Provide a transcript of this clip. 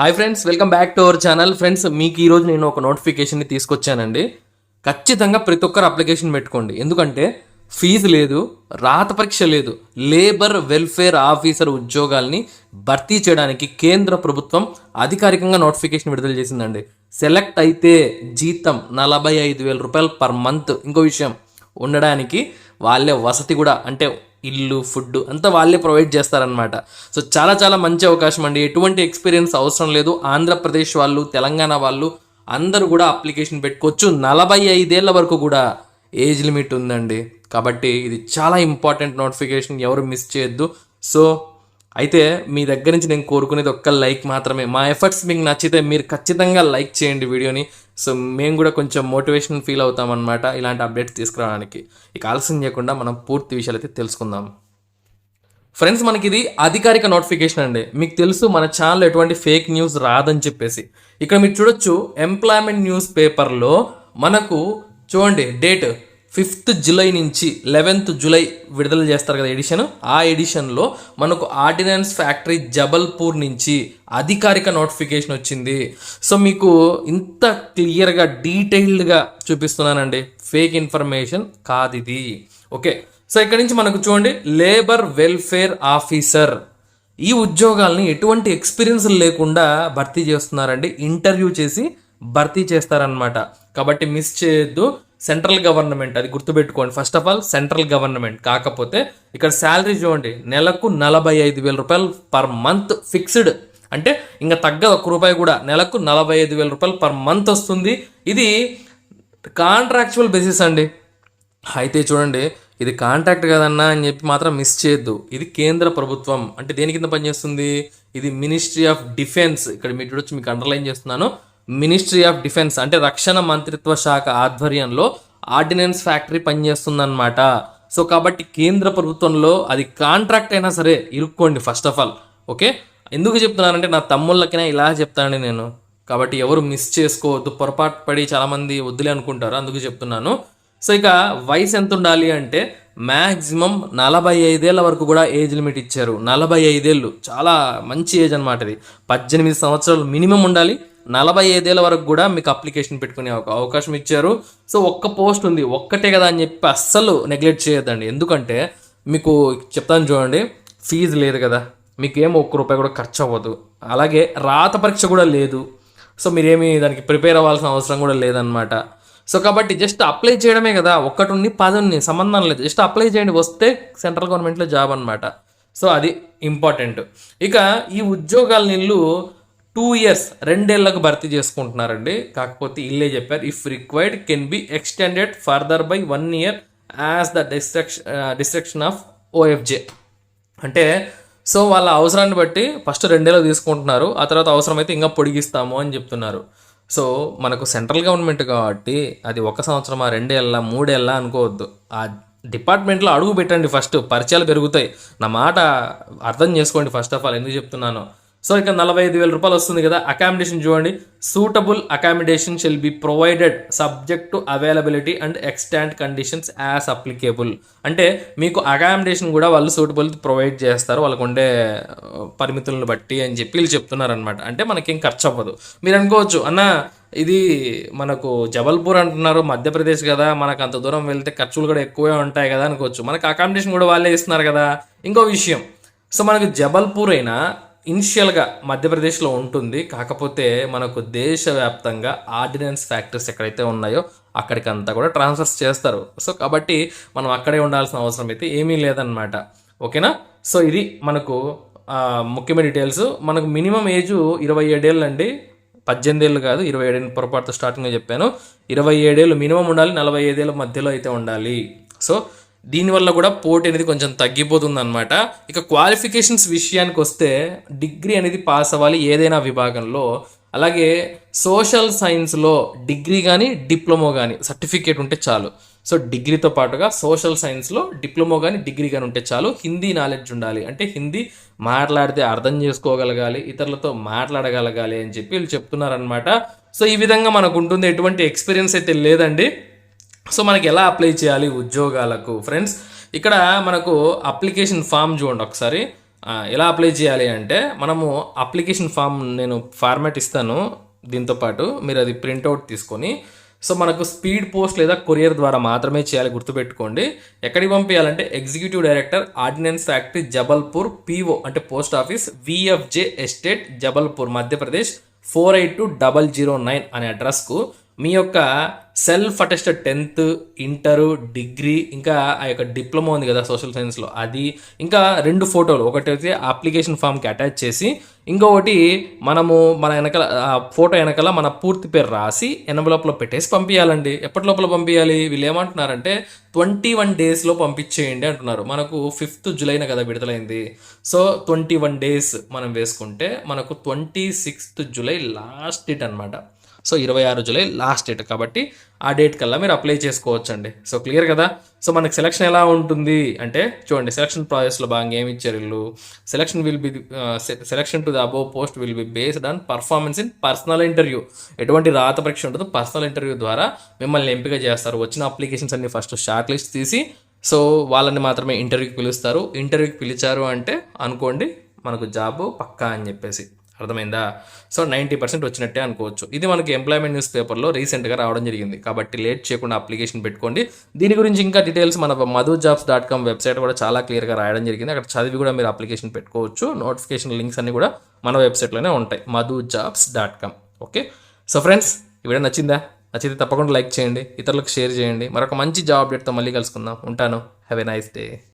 Hi friends, welcome back to our channel. Friends, మీకు ఈరోజు నేను ఒక నోటిఫికేషన్ని తీసుకొచ్చానండి. ఖచ్చితంగా ప్రతి ఒక్కరు అప్లికేషన్ పెట్టుకోండి. ఎందుకంటే ఫీజు లేదు, రాత పరీక్ష లేదు. లేబర్ వెల్ఫేర్ ఆఫీసర్ ఉద్యోగాల్ని భర్తీ చేయడానికి కేంద్ర ప్రభుత్వం అధికారికంగా నోటిఫికేషన్ విడుదల చేసిందండి. సెలెక్ట్ అయితే జీతం 45,000 రూపాయలు పర్ మంత్. ఇంకో విషయం, ఉండడానికి వాళ్ళే వసతి కూడా, అంటే ఇల్లు, ఫుడ్ అంతా వాళ్ళే ప్రొవైడ్ చేస్తారనమాట. సో చాలా చాలా మంచి అవకాశం అండి. ఎటువంటి ఎక్స్పీరియన్స్ అవసరం లేదు. ఆంధ్రప్రదేశ్ వాళ్ళు, తెలంగాణ వాళ్ళు అందరూ కూడా అప్లికేషన్ పెట్టుకోవచ్చు. 45 ఏళ్ళ వరకు కూడా ఏజ్ లిమిట్ ఉందండి. కాబట్టి ఇది చాలా ఇంపార్టెంట్ నోటిఫికేషన్, ఎవరు మిస్ చేయొద్దు. సో అయితే మీ దగ్గర నుంచి నేను కోరుకునేది ఒక్క లైక్ మాత్రమే. మా ఎఫర్ట్స్ మీకు నచ్చితే మీరు ఖచ్చితంగా లైక్ చేయండి వీడియోని. సో మేము కూడా కొంచెం మోటివేషన్ ఫీల్ అవుతామన్నమాట ఇలాంటి అప్డేట్స్ తీసుకురావడానికి. ఇక ఆలస్యం చేయకుండా మనం పూర్తి విషయాలు అయితే తెలుసుకుందాం. ఫ్రెండ్స్, మనకి ఇది అధికారిక నోటిఫికేషన్ అండి. మీకు తెలుసు మన ఛానల్లో ఎటువంటి ఫేక్ న్యూస్ రాదని చెప్పేసి. ఇక్కడ మీరు చూడొచ్చు, ఎంప్లాయ్మెంట్ న్యూస్ పేపర్లో మనకు చూడండి డేట్ 5th జూలై నుంచి 11th జూలై విడుదల చేస్తారు కదా ఎడిషన్. ఆ ఎడిషన్లో మనకు ఆర్డినెన్స్ ఫ్యాక్టరీ జబల్పూర్ నుంచి అధికారిక నోటిఫికేషన్ వచ్చింది. సో మీకు ఇంత క్లియర్గా డీటెయిల్డ్గా చూపిస్తున్నానండి. ఫేక్ ఇన్ఫర్మేషన్ కాదు ఇది. ఓకే, సో ఇక్కడ నుంచి మనకు చూడండి, లేబర్ వెల్ఫేర్ ఆఫీసర్. ఈ ఉద్యోగాల్ని ఎటువంటి ఎక్స్పీరియన్స్ లేకుండా భర్తీ చేస్తున్నారండి. ఇంటర్వ్యూ చేసి భర్తీ చేస్తారనమాట. కాబట్టి మిస్ చేయొద్దు. సెంట్రల్ గవర్నమెంట్, అది గుర్తుపెట్టుకోండి. First of all central government. కాకపోతే ఇక్కడ శాలరీ చూడండి, నెలకు 45,000 రూపాయలు పర్ మంత్ ఫిక్స్డ్. అంటే ఇంకా తగ్గ ₹1 కూడా. నెలకు 45,000 రూపాయలు పర్ మంత్ వస్తుంది. ఇది కాంట్రాక్చువల్ బేసిస్ అండి. అయితే చూడండి, ఇది కాంట్రాక్ట్ కదన్నా అని చెప్పి మాత్రం మిస్ చేయొద్దు. ఇది కేంద్ర ప్రభుత్వం. అంటే దేని కింద పనిచేస్తుంది? ఇది మినిస్ట్రీ ఆఫ్ డిఫెన్స్. ఇక్కడ మీరు చూడొచ్చు, మీకు అండర్లైన్ చేస్తున్నాను. మినిస్ట్రీ ఆఫ్ డిఫెన్స్ అంటే రక్షణ మంత్రిత్వ శాఖ ఆధ్వర్యంలో ఆర్డినెన్స్ ఫ్యాక్టరీ పనిచేస్తుందన్నమాట. సో కాబట్టి కేంద్ర ప్రభుత్వంలో అది కాంట్రాక్ట్ అయినా సరే ఇరుక్కోండి ఫస్ట్ ఆఫ్ ఆల్. ఓకే, ఎందుకు చెప్తున్నానంటే నా తమ్ముళ్ళకైనా ఇలా చెప్తానండి నేను. కాబట్టి ఎవరు మిస్ చేసుకోవద్దు. పొరపాటు పడి చాలామంది వద్దులే అనుకుంటారు, అందుకు చెప్తున్నాను. సో ఇక వయసు ఎంత ఉండాలి అంటే మ్యాక్సిమం 45 ఏళ్ళ వరకు కూడా ఏజ్ లిమిట్ ఇచ్చారు. 45 ఏళ్ళు చాలా మంచి ఏజ్ అనమాట. ఇది 18 సంవత్సరాలు మినిమం ఉండాలి. 45 ఏళ్ళ వరకు కూడా మీకు అప్లికేషన్ పెట్టుకునే అవకాశం ఇచ్చారు. సో ఒక్క పోస్ట్ ఉంది, ఒక్కటే కదా అని చెప్పి అస్సలు నెగ్లెక్ట్ చేయొద్దండి. ఎందుకంటే మీకు చెప్తాను చూడండి, ఫీజు లేదు కదా, మీకేమో ₹1 కూడా ఖర్చు అవ్వదు. అలాగే రాత పరీక్ష కూడా లేదు. సో మీరేమి దానికి ప్రిపేర్ అవ్వాల్సిన అవసరం కూడా లేదనమాట. సో కాబట్టి జస్ట్ అప్లై చేయడమే కదా. 1 ఉంది 10 ఉంది సంబంధం లేదు. జస్ట్ అప్లై చేయండి, వస్తే సెంట్రల్ గవర్నమెంట్లో జాబ్ అనమాట. సో అది ఇంపార్టెంట్. ఇక ఈ ఉద్యోగాల నీళ్ళు 2 years 2 ఏళ్లకు భర్తీ చేసుకుంటున్నారండి. కాకపోతే ఇల్లే చెప్పారు, if required can be extended further by 1 year as the destruction of OFJ. అంటే సో వాళ్ళ అవసరాన్ని బట్టి ఫస్ట్ 2 ఏళ్ళు తీసుకుంటున్నారు, ఆ తర్వాత అవసరమైతే ఇంకా పొడిగిస్తాము అని చెప్తున్నారు. సో మనకు సెంట్రల్ గవర్నమెంట్ కాబట్టి అది 1 సంవత్సరమా, 2 ఏళ్ళ, 3 ఏళ్ళ అనుకోవద్దు. ఆ డిపార్ట్మెంట్లో అడుగు పెట్టండి, ఫస్ట్ పరిచయాలు పెరుగుతాయి. నా మాట అర్థం చేసుకోండి ఫస్ట్ ఆఫ్ ఆల్ ఎందుకు చెప్తున్నాను. సో ఇక 45,000 రూపాయలు వస్తుంది కదా. అకామిడేషన్ చూడండి, suitable accommodation shall be provided subject to availability and extant conditions as applicable. అంటే మీకు అకామిడేషన్ కూడా వాళ్ళు సూటబుల్ ప్రొవైడ్ చేస్తారు, వాళ్ళకు ఉండే పరిమితులను బట్టి అని చెప్పి వీళ్ళు చెప్తున్నారనమాట. అంటే మనకేం ఖర్చు అవ్వదు. మీరు అనుకోవచ్చు, అన్న ఇది మనకు జబల్పూర్ అంటున్నారు, మధ్యప్రదేశ్ కదా, మనకు అంత దూరం వెళ్తే ఖర్చులు కూడా ఎక్కువే ఉంటాయి కదా అనుకోవచ్చు. మనకు అకామిడేషన్ కూడా వాళ్ళే ఇస్తున్నారు కదా. ఇంకో విషయం, సో మనకు జబల్పూర్ అయినా ఇనిషియల్గా మధ్యప్రదేశ్లో ఉంటుంది. కాకపోతే మనకు దేశవ్యాప్తంగా ఆర్డినెన్స్ ఫ్యాక్టరీస్ ఎక్కడైతే ఉన్నాయో అక్కడికి అంతా కూడా ట్రాన్స్ఫర్స్ చేస్తారు. సో కాబట్టి మనం అక్కడే ఉండాల్సిన అవసరం అయితే ఏమీ లేదనమాట. ఓకేనా. సో ఇది మనకు ముఖ్యమైన డీటెయిల్స్. మనకు మినిమం ఏజ్ 27 ఏళ్ళు అండి, 18 ఏళ్ళు కాదు, 27 ఏళ్ళు. పొరపాటు స్టార్టింగ్లో చెప్పాను. 27 ఏళ్ళు మినిమం ఉండాలి, 45 ఏళ్ళ మధ్యలో అయితే ఉండాలి. సో దీనివల్ల కూడా పోటీ అనేది కొంచెం తగ్గిపోతుంది అనమాట. ఇక క్వాలిఫికేషన్స్ విషయానికి వస్తే డిగ్రీ అనేది పాస్ అవ్వాలి ఏదైనా విభాగంలో. అలాగే సోషల్ సైన్స్లో డిగ్రీ కానీ డిప్లొమో కానీ సర్టిఫికేట్ ఉంటే చాలు. సో డిగ్రీతో పాటుగా సోషల్ సైన్స్లో డిప్లొమో కానీ డిగ్రీ కానీ ఉంటే చాలు. హిందీ నాలెడ్జ్ ఉండాలి, అంటే హిందీ మాట్లాడితే అర్థం చేసుకోగలగాలి, ఇతరులతో మాట్లాడగలగాలి అని చెప్పి వీళ్ళు చెప్తున్నారనమాట. సో ఈ విధంగా మనకు ఉంటుంది. ఎటువంటి ఎక్స్పీరియన్స్ అయితే లేదండి. సో మనకి ఎలా అప్లై చేయాలి ఉద్యోగాలకు ఫ్రెండ్స్? ఇక్కడ మనకు అప్లికేషన్ ఫామ్ చూడండి ఒకసారి. ఎలా అప్లై చేయాలి అంటే మనము అప్లికేషన్ ఫామ్ నేను ఫార్మాట్ ఇస్తాను దీంతో పాటు మీరు అది ప్రింట్అవుట్ తీసుకొని సో మనకు స్పీడ్ పోస్ట్ లేదా కొరియర్ ద్వారా మాత్రమే చేయాలి గుర్తుపెట్టుకోండి. ఎక్కడికి పంపించాలంటే executive director ordnance factory Jabalpur PO అంటే post office VFJ estate Jabalpur Madhya Pradesh 482009 అనే అడ్రస్కు మీ యొక్క self attested 10th inter degree ఇంకా ఆ యొక్క డిప్లొమా ఉంది కదా సోషల్ సైన్స్లో అది ఇంకా 2 ఫోటోలు ఒకటి అయితే అప్లికేషన్ ఫామ్కి అటాచ్ చేసి ఇంకొకటి మనము మన వెనకాల ఫోటో వెనకాల మన పూర్తి పేరు రాసి ఎన్వలప్లో పెట్టేసి పంపించాలండి. ఎప్పటి లోపల పంపించాలి వీళ్ళు ఏమంటున్నారంటే 21 డేస్లో పంపించేయండి అంటున్నారు. మనకు 5th జూలైన కదా విడుదలైంది. సో 21 డేస్ మనం వేసుకుంటే మనకు 26th జూలై లాస్ట్ డేట్ అనమాట. సో 26 జూలై లాస్ట్ డేట్ కాబట్టి ఆ డేట్ కల్లా మీరు అప్లై చేసుకోవచ్చండి. సో క్లియర్ కదా. సో మనకి సెలక్షన్ ఎలా ఉంటుంది అంటే చూడండి సెలక్షన్ ప్రాసెస్లో భాగంగా ఏమి ఇచ్చారు వీళ్ళు. Selection to the above post will be based on performance in personal interview. ఎటువంటి రాత పరీక్ష ఉంటుందో పర్సనల్ ఇంటర్వ్యూ ద్వారా మిమ్మల్ని ఎంపిక చేస్తారు. వచ్చిన అప్లికేషన్స్ అన్ని ఫస్ట్ షార్ట్ లిస్ట్ తీసి సో వాళ్ళని మాత్రమే ఇంటర్వ్యూకి పిలుస్తారు. ఇంటర్వ్యూకి పిలిచారు అంటే అనుకోండి మనకు జాబ్ పక్కా అని చెప్పేసి అర్థమైందా. సో 90% వచ్చినట్టే అనుకోవచ్చు. ఇది మనకి ఎంప్లాయ్మెంట్ న్యూస్ పేపర్లో రీసెంట్గా రావడం జరిగింది కాబట్టి లేట్ చేయకుండా అప్లికేషన్ పెట్టుకోండి. దీని గురించి ఇంకా డీటెయిల్స్ మన madhujobs.com వెబ్సైట్ కూడా చాలా క్లియర్గా రాయడం జరిగింది. అక్కడ చదివి కూడా మీరు అప్లికేషన్ పెట్టుకోవచ్చు. నోటిఫికేషన్ లింక్స్ అన్ని కూడా మన వెబ్సైట్లోనే ఉంటాయి madhujobs.com. ఓకే. సో ఫ్రెండ్స్ ఈ వీడియో నచ్చితే తప్పకుండా లైక్ చేయండి, ఇతరులకు షేర్ చేయండి. మరొక మంచి జాబ్ అప్డేట్తో మళ్ళీ కలుసుకుందాం. ఉంటాను. Have a nice day.